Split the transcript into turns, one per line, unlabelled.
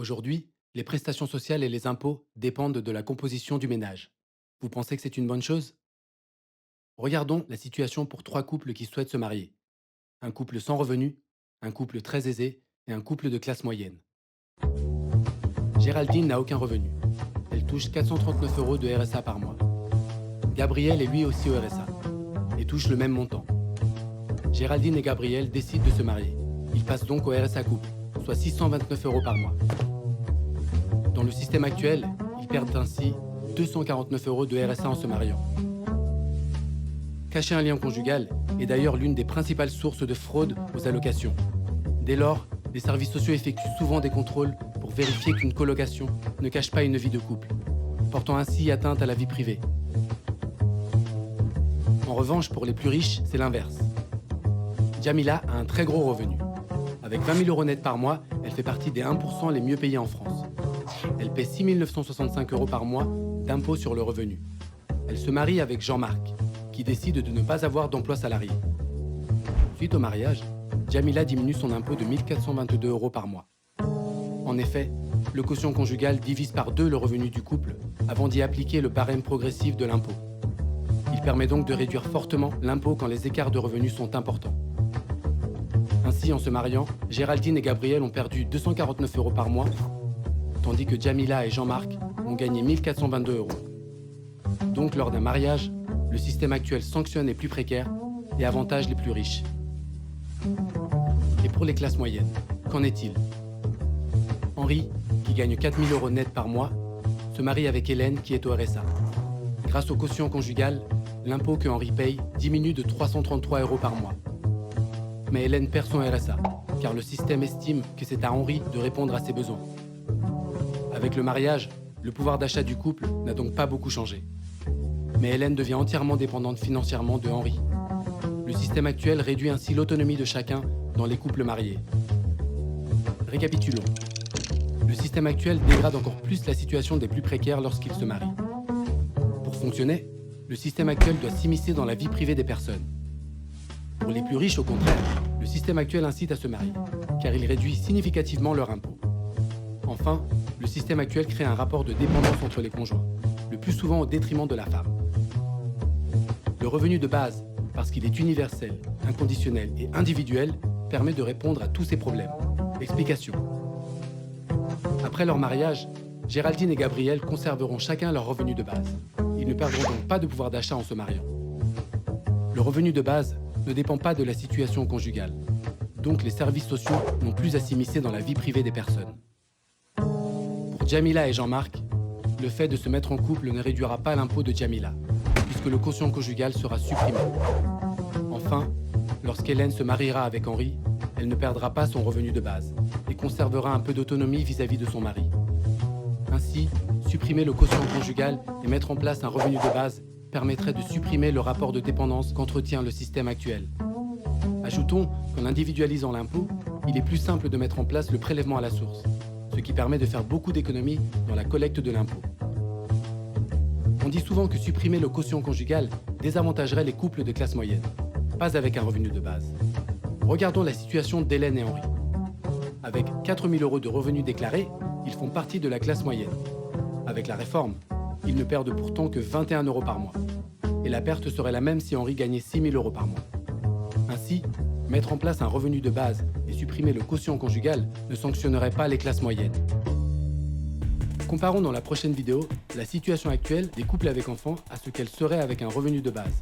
Aujourd'hui, les prestations sociales et les impôts dépendent de la composition du ménage. Vous pensez que c'est une bonne chose? Regardons la situation pour trois couples qui souhaitent se marier. Un couple sans revenus, un couple très aisé et un couple de classe moyenne. Géraldine n'a aucun revenu. Elle touche 439 euros de RSA par mois. Gabriel est lui aussi au RSA et touche le même montant. Géraldine et Gabriel décident de se marier. Ils passent donc au RSA couple, soit 629 euros par mois. Dans le système actuel, ils perdent ainsi 249 euros de RSA en se mariant. Cacher un lien conjugal est d'ailleurs l'une des principales sources de fraude aux allocations. Dès lors, les services sociaux effectuent souvent des contrôles pour vérifier qu'une colocation ne cache pas une vie de couple, portant ainsi atteinte à la vie privée. En revanche, pour les plus riches, c'est l'inverse. Jamila a un très gros revenu. Avec 20 000 euros net par mois, elle fait partie des 1% les mieux payés en France. Elle paie 6 965 euros par mois d'impôt sur le revenu. Elle se marie avec Jean-Marc, qui décide de ne pas avoir d'emploi salarié. Suite au mariage, Jamila diminue son impôt de 1 422 euros par mois. En effet, le quotient conjugal divise par 2 le revenu du couple avant d'y appliquer le barème progressif de l'impôt. Il permet donc de réduire fortement l'impôt quand les écarts de revenus sont importants. Ainsi, en se mariant, Géraldine et Gabriel ont perdu 249 euros par mois, tandis que Jamila et Jean-Marc ont gagné 1 422 euros. Donc, lors d'un mariage, le système actuel sanctionne les plus précaires et avantage les plus riches. Et pour les classes moyennes, qu'en est-il? Henri, qui gagne 4 000 euros net par mois, se marie avec Hélène, qui est au RSA. Grâce au quotient conjugal, l'impôt que Henri paye diminue de 333 euros par mois. Mais Hélène perd son RSA, car le système estime que c'est à Henri de répondre à ses besoins. Avec le mariage, le pouvoir d'achat du couple n'a donc pas beaucoup changé. Mais Hélène devient entièrement dépendante financièrement de Henri. Le système actuel réduit ainsi l'autonomie de chacun dans les couples mariés. Récapitulons. Le système actuel dégrade encore plus la situation des plus précaires lorsqu'ils se marient. Pour fonctionner, le système actuel doit s'immiscer dans la vie privée des personnes. Pour les plus riches, au contraire, le système actuel incite à se marier, car il réduit significativement leur impôt. Enfin, le système actuel crée un rapport de dépendance entre les conjoints, le plus souvent au détriment de la femme. Le revenu de base, parce qu'il est universel, inconditionnel et individuel, permet de répondre à tous ces problèmes. Explication. Après leur mariage, Géraldine et Gabriel conserveront chacun leur revenu de base. Ils ne perdront donc pas de pouvoir d'achat en se mariant. Le revenu de base ne dépend pas de la situation conjugale. Donc les services sociaux n'ont plus à s'immiscer dans la vie privée des personnes. Pour Jamila et Jean-Marc, le fait de se mettre en couple ne réduira pas l'impôt de Jamila, puisque le quotient conjugal sera supprimé. Enfin, lorsqu'Hélène se mariera avec Henri, elle ne perdra pas son revenu de base et conservera un peu d'autonomie vis-à-vis de son mari. Ainsi, supprimer le quotient conjugal et mettre en place un revenu de base permettrait de supprimer le rapport de dépendance qu'entretient le système actuel. Ajoutons qu'en individualisant l'impôt, il est plus simple de mettre en place le prélèvement à la source, ce qui permet de faire beaucoup d'économies dans la collecte de l'impôt. On dit souvent que supprimer le quotient conjugal désavantagerait les couples de classe moyenne, pas avec un revenu de base. Regardons la situation d'Hélène et Henri. Avec 4 000 euros de revenus déclarés, ils font partie de la classe moyenne. Avec la réforme, ils ne perdent pourtant que 21 euros par mois. Et la perte serait la même si Henri gagnait 6 000 euros par mois. Ainsi, mettre en place un revenu de base et supprimer le quotient conjugal ne sanctionnerait pas les classes moyennes. Comparons dans la prochaine vidéo la situation actuelle des couples avec enfants à ce qu'elle serait avec un revenu de base.